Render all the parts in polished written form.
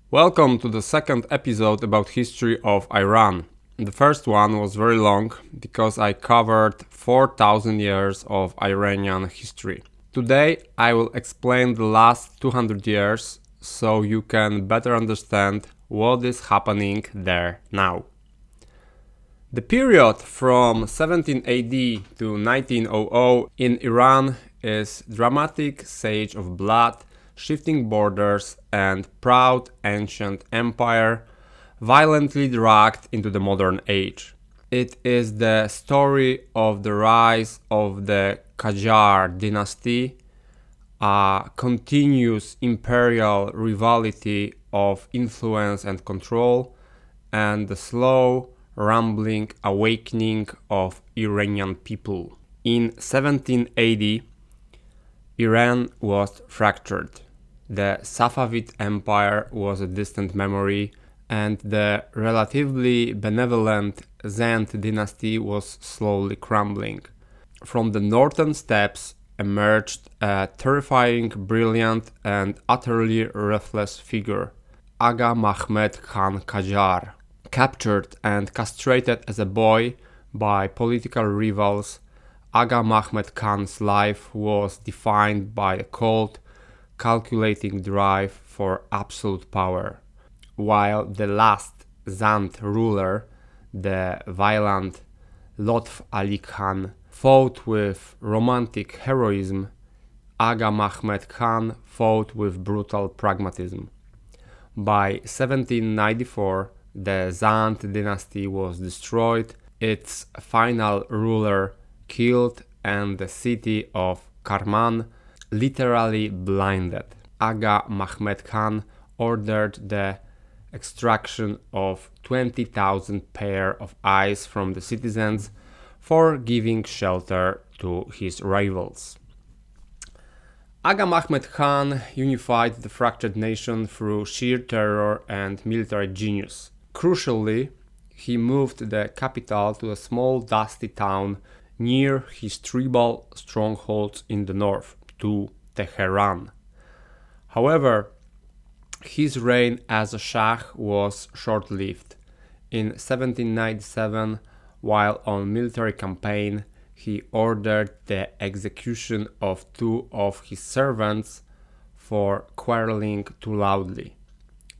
Welcome to the second episode about history of Iran. The first one was very long because I covered 4000 years of Iranian history. Today I will explain the last 200 years so you can better understand what is happening there now. The period from 17 AD to 1900 in Iran is dramatic sage of blood, shifting borders, and proud ancient empire violently dragged into the modern age. It is the story of the rise of the Qajar dynasty, a continuous imperial rivalry of influence and control, and the slow, rumbling awakening of Iranian people. In 1780, Iran was fractured. The Safavid Empire was a distant memory, and the relatively benevolent Zand dynasty was slowly crumbling. From the northern steppes emerged a terrifying, brilliant, and utterly ruthless figure, Aga Mahmed Khan Qajar. Captured and castrated as a boy by political rivals, Aga Mahmed Khan's life was defined by a cold, calculating drive for absolute power, while the last Zand ruler, the violent Lotf Ali Khan, fought with romantic heroism. Aga Mahmed Khan fought with brutal pragmatism. By 1794, the Zand dynasty was destroyed, its final ruler killed, and the city of Karman literally blinded. Aga Mahmed Khan ordered the extraction of 20,000 pair of eyes from the citizens for giving shelter to his rivals. Aga Mahmed Khan unified the fractured nation through sheer terror and military genius. Crucially, he moved the capital to a small dusty town near his tribal strongholds in the north, to Tehran. However, his reign as a Shah was short-lived. In 1797, while on military campaign, he ordered the execution of two of his servants for quarreling too loudly.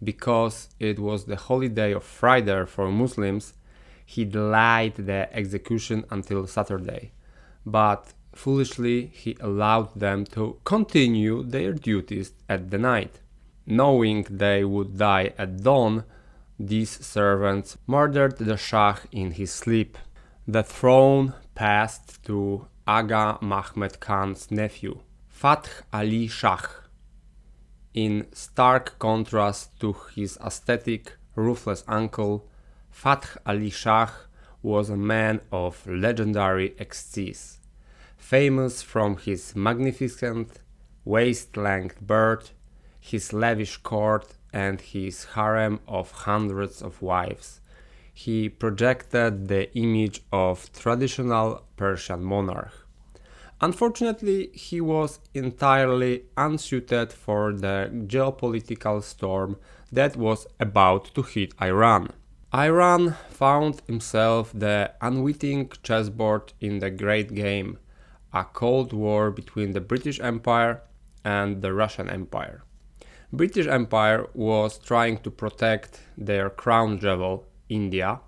Because it was the holiday of Friday for Muslims, he delayed the execution until Saturday, but foolishly he allowed them to continue their duties at the night. Knowing they would die at dawn, these servants murdered the Shah in his sleep. The throne passed to Aga Mahmed Khan's nephew, Fath Ali Shah. In stark contrast to his ascetic, ruthless uncle, Fath Ali Shah was a man of legendary excess, famous from his magnificent waist-length bird, his lavish court, and his harem of hundreds of wives. He projected the image of traditional Persian monarch. Unfortunately, he was entirely unsuited for the geopolitical storm that was about to hit Iran. Iran found himself the unwitting chessboard in the great game, a cold war between the British Empire and the Russian Empire. British Empire was trying to protect their crown jewel, India,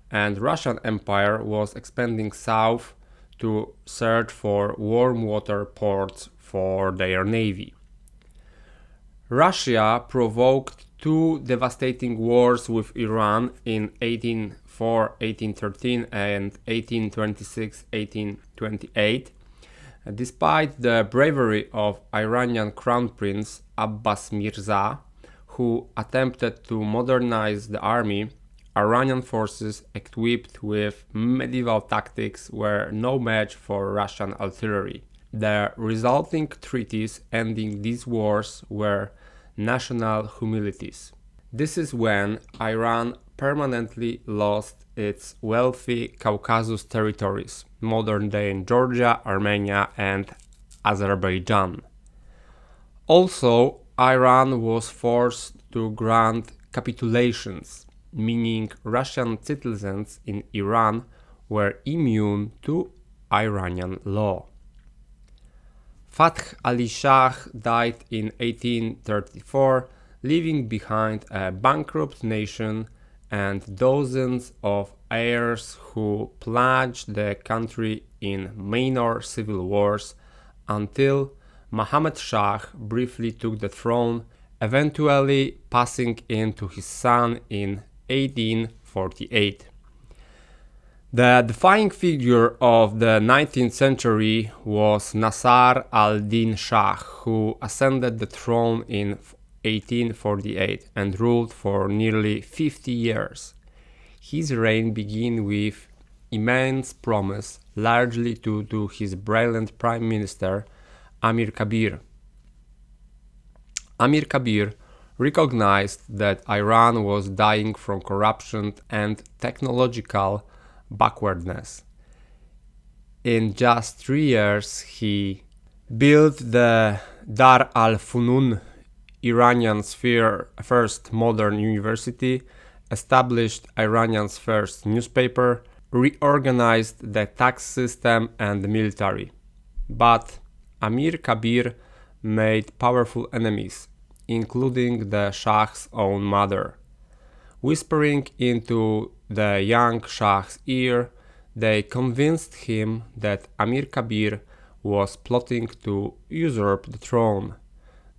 and Russian Empire was expanding south to search for warm water ports for their navy. Russia provoked two devastating wars with Iran in 1804-1813 and 1826-1828. Despite the bravery of Iranian Crown Prince Abbas Mirza, who attempted to modernize the army, Iranian forces equipped with medieval tactics were no match for Russian artillery. The resulting treaties ending these wars were national humilities. This is when Iran permanently lost its wealthy Caucasus territories, modern-day Georgia, Armenia, and Azerbaijan. Also, Iran was forced to grant capitulations, meaning Russian citizens in Iran were immune to Iranian law. Fath Ali Shah died in 1834, leaving behind a bankrupt nation and dozens of heirs who plunged the country in minor civil wars until Muhammad Shah briefly took the throne, eventually passing it to his son in 1848. The defining figure of the 19th century was Nasser al-Din Shah, who ascended the throne in 1848 and ruled for nearly 50 years. His reign began with immense promise, largely due to his brilliant prime minister, Amir Kabir. Amir Kabir recognized that Iran was dying from corruption and technological backwardness. In just 3 years, he built the Dar al-Funun, Iranian's first modern university, established Iranian's first newspaper, reorganized the tax system and the military. But Amir Kabir made powerful enemies, including the Shah's own mother. Whispering into the young Shah's ear, they convinced him that Amir Kabir was plotting to usurp the throne.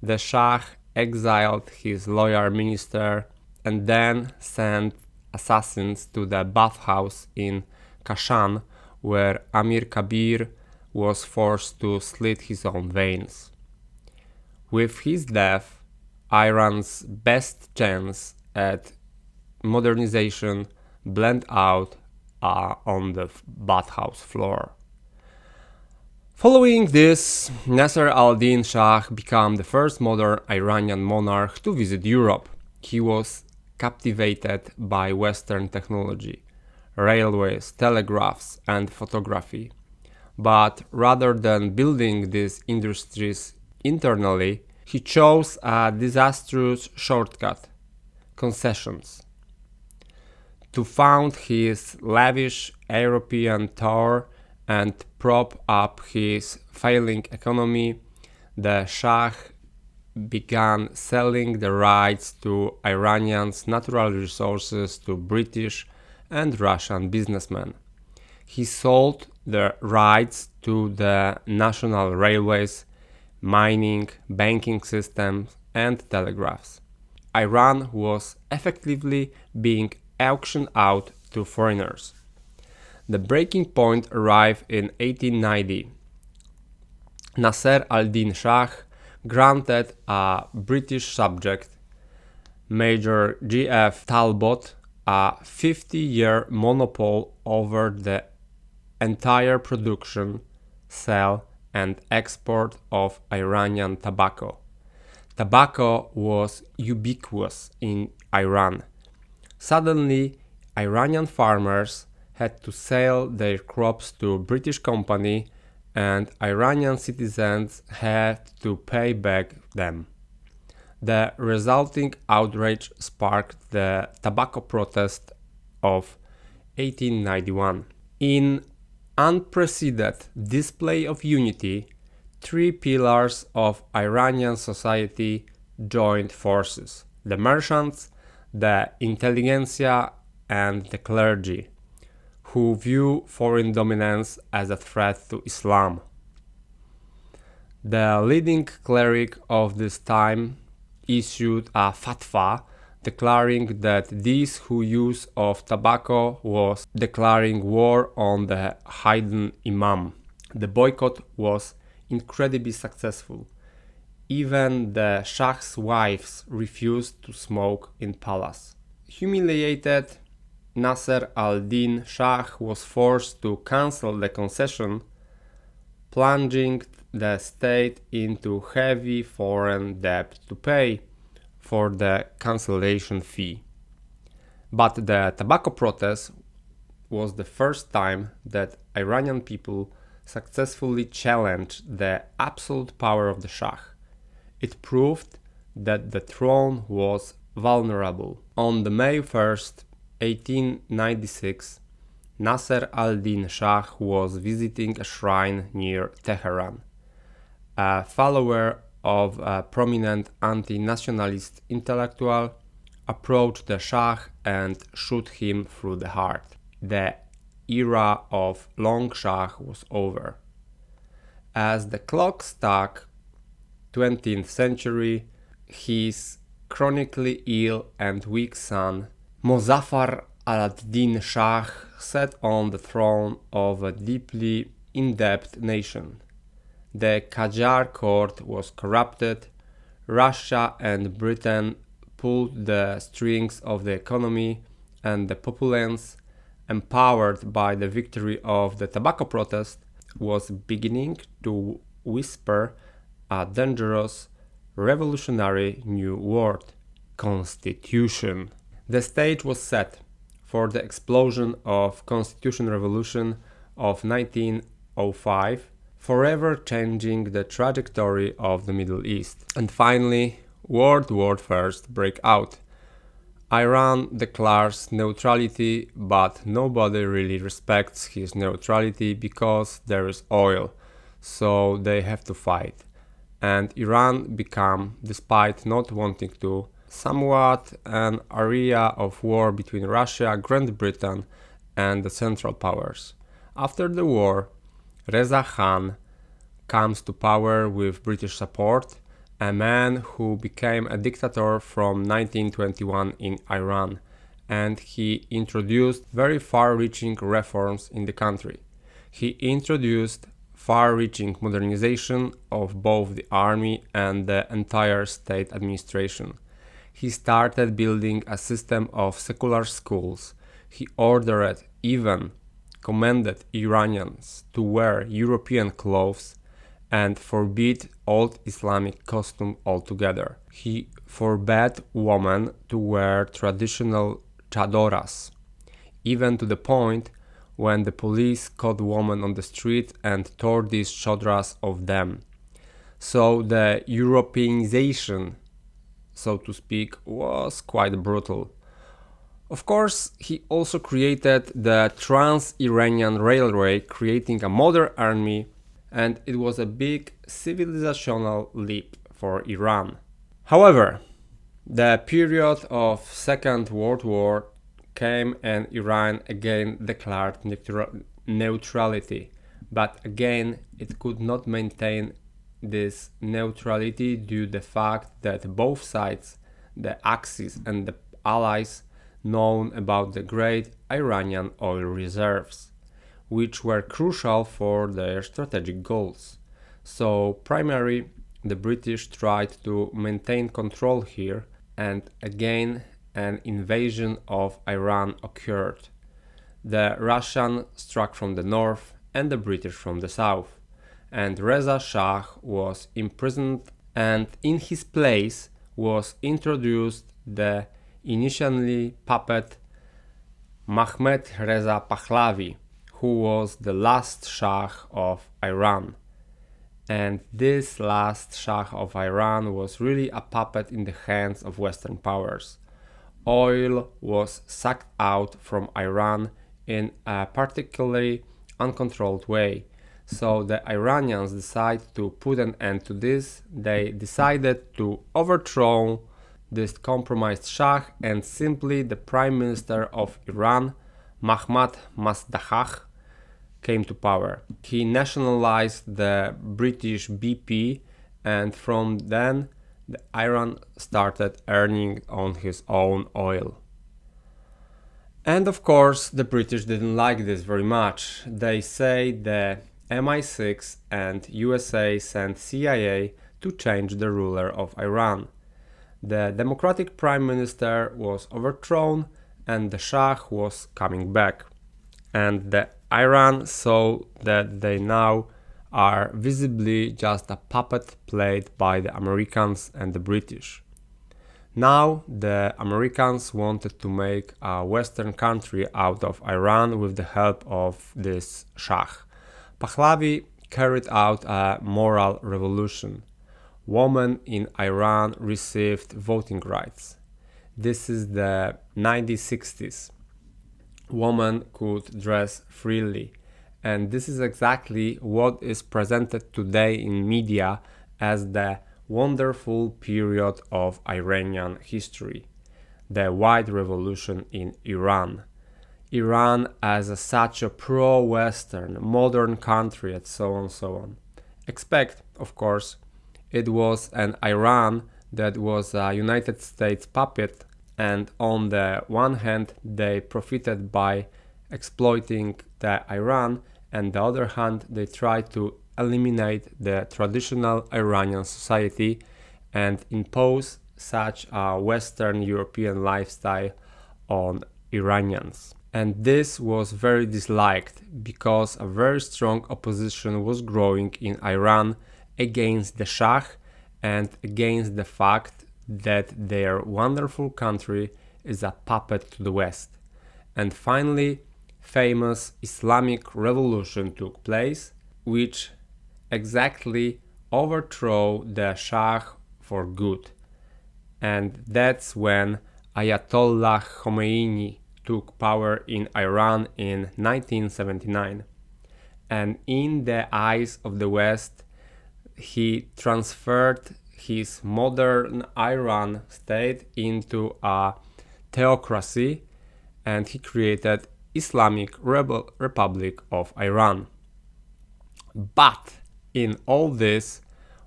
The Shah exiled his loyal minister and then sent assassins to the bathhouse in Kashan, where Amir Kabir was forced to slit his own veins. With his death, Iran's best chance at modernization bled out on the bathhouse floor. Following this, Nasser al-Din Shah became the first modern Iranian monarch to visit Europe. He was captivated by Western technology, railways, telegraphs, and photography. But rather than building these industries internally, he chose a disastrous shortcut: concessions. To fund his lavish European tour and prop up his failing economy, the Shah began selling the rights to Iranian's natural resources to British and Russian businessmen. He sold the rights to the national railways, mining, banking systems, and telegraphs. Iran was effectively being auctioned out to foreigners. The breaking point arrived in 1890. Nasser al-Din Shah granted a British subject, Major G.F. Talbot, a 50-year monopoly over the entire production, sale, and export of Iranian tobacco. Tobacco was ubiquitous in Iran. Suddenly, Iranian farmers had to sell their crops to British company, and Iranian citizens had to pay back them. The resulting outrage sparked the tobacco protest of 1891. In unprecedented display of unity, three pillars of Iranian society joined forces: the merchants, the intelligentsia, and the clergy, who view foreign dominance as a threat to Islam. The leading cleric of this time issued a fatwa declaring that this use of tobacco was declaring war on the hidden imam. The boycott was incredibly successful. Even the Shah's wives refused to smoke in palace. Humiliated, Nasser al-Din Shah was forced to cancel the concession, plunging the state into heavy foreign debt to pay for the cancellation fee. But the tobacco protest was the first time that Iranian people successfully challenged the absolute power of the Shah. It proved that the throne was vulnerable. On the May 1st, 1896, Nasser al-Din Shah was visiting a shrine near Tehran. A follower of a prominent anti-nationalist intellectual approached the Shah and shot him through the heart. The era of long Shah was over. As the clock struck 20th century, his chronically ill and weak son, Mozaffar al-Din Shah, sat on the throne of a deeply indebted nation. The Qajar court was corrupted, Russia and Britain pulled the strings of the economy, and the populace, empowered by the victory of the tobacco protest, was beginning to whisper a dangerous, revolutionary new word: Constitution. The stage was set for the explosion of Constitution Revolution of 1905, forever changing the trajectory of the Middle East. And finally, World War I break out. Iran declares neutrality, but nobody really respects his neutrality because there is oil, so they have to fight. And Iran become, despite not wanting to, somewhat an area of war between Russia, Great Britain, and the Central Powers. After the war, Reza Khan comes to power with British support, a man who became a dictator from 1921 in Iran, and he introduced very far-reaching reforms in the country. He introduced far-reaching modernization of both the army and the entire state administration. He started building a system of secular schools. He ordered, even commanded Iranians to wear European clothes and forbid old Islamic costume altogether. He forbade women to wear traditional chadoras, even to the point when the police caught women on the street and tore these chadras of them. So the Europeanization, so to speak, was quite brutal. Of course, he also created the Trans-Iranian Railway, creating a modern army, and it was a big civilizational leap for Iran. However, the period of Second World War came and Iran again declared neutrality, but again it could not maintain this neutrality due to the fact that both sides, the Axis and the Allies, known about the great Iranian oil reserves, which were crucial for their strategic goals. So primarily the British tried to maintain control here, and again an invasion of Iran occurred. The Russian struck from the north and the British from the south, and Reza Shah was imprisoned, and in his place was introduced the initially puppet Mohammad Reza Pahlavi, who was the last Shah of Iran. And this last Shah of Iran was really a puppet in the hands of Western powers. Oil was sucked out from Iran in a particularly uncontrolled way. So the Iranians decided to put an end to this. They decided to overthrow this compromised Shah, and simply the Prime Minister of Iran, Mohammad Masdahah, came to power. He nationalized the British BP, and from then the Iran started earning on his own oil. And of course the British didn't like this very much. They say the MI6 and USA sent CIA to change the ruler of Iran. The democratic prime minister was overthrown and the Shah was coming back. And the Iran saw that they now are visibly just a puppet played by the Americans and the British. Now the Americans wanted to make a Western country out of Iran with the help of this Shah. Pahlavi carried out a moral revolution. Women in Iran received voting rights. This is the 1960s. Women could dress freely, and this is exactly what is presented today in media as the wonderful period of Iranian history, the White Revolution in Iran. Iran as such a pro-Western, modern country, and so on, so on. Expect, of course, it was an Iran that was a United States puppet, and on the one hand they profited by exploiting the Iran, and the other hand they tried to eliminate the traditional Iranian society and impose such a Western European lifestyle on Iranians. And this was very disliked because a very strong opposition was growing in Iran against the Shah and against the fact that their wonderful country is a puppet to the West. And finally, famous Islamic revolution took place, which exactly overthrew the Shah for good. And that's when Ayatollah Khomeini took power in Iran in 1979. And in the eyes of the West, he transferred his modern Iran state into a theocracy, and he created Islamic Republic of Iran. But in all this,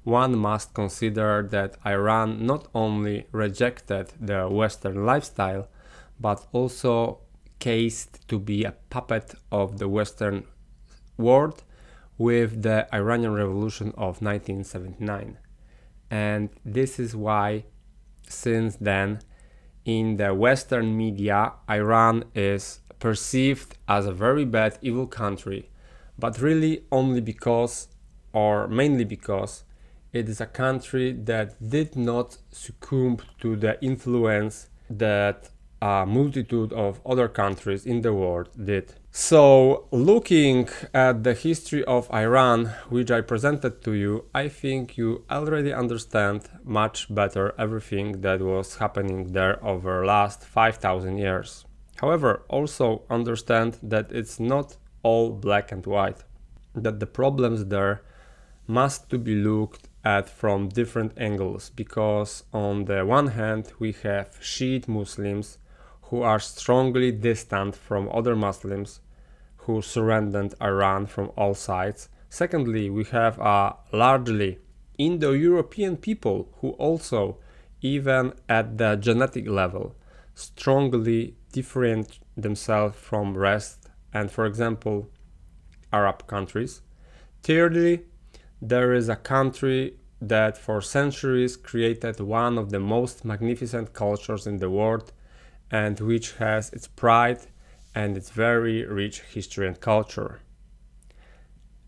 one must consider that Iran not only rejected the Western lifestyle, but also cased to be a puppet of the Western world with the Iranian Revolution of 1979. And this is why, since then, in the Western media, Iran is perceived as a very bad, evil country, but really only because, or mainly because, it is a country that did not succumb to the influence that a multitude of other countries in the world did. So, looking at the history of Iran, which I presented to you, I think you already understand much better everything that was happening there over last 5,000 years. However, also understand that it's not all black and white, that the problems there must to be looked at from different angles, because on the one hand we have Shiite Muslims who are strongly distant from other Muslims who surrounded Iran from all sides. Secondly, we have a largely Indo-European people who also, even at the genetic level, strongly differentiate themselves from rest and, for example, Arab countries. Thirdly, there is a country that for centuries created one of the most magnificent cultures in the world, and which has its pride and its very rich history and culture.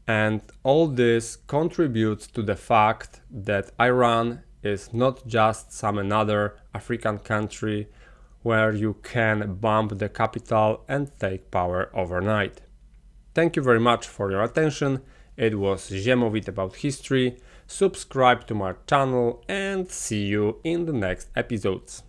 And all this contributes to the fact that Iran is not just some another African country where you can bomb the capital and take power overnight. Thank you very much for your attention. It was Ziemowit about history. Subscribe to my channel and see you in the next episodes.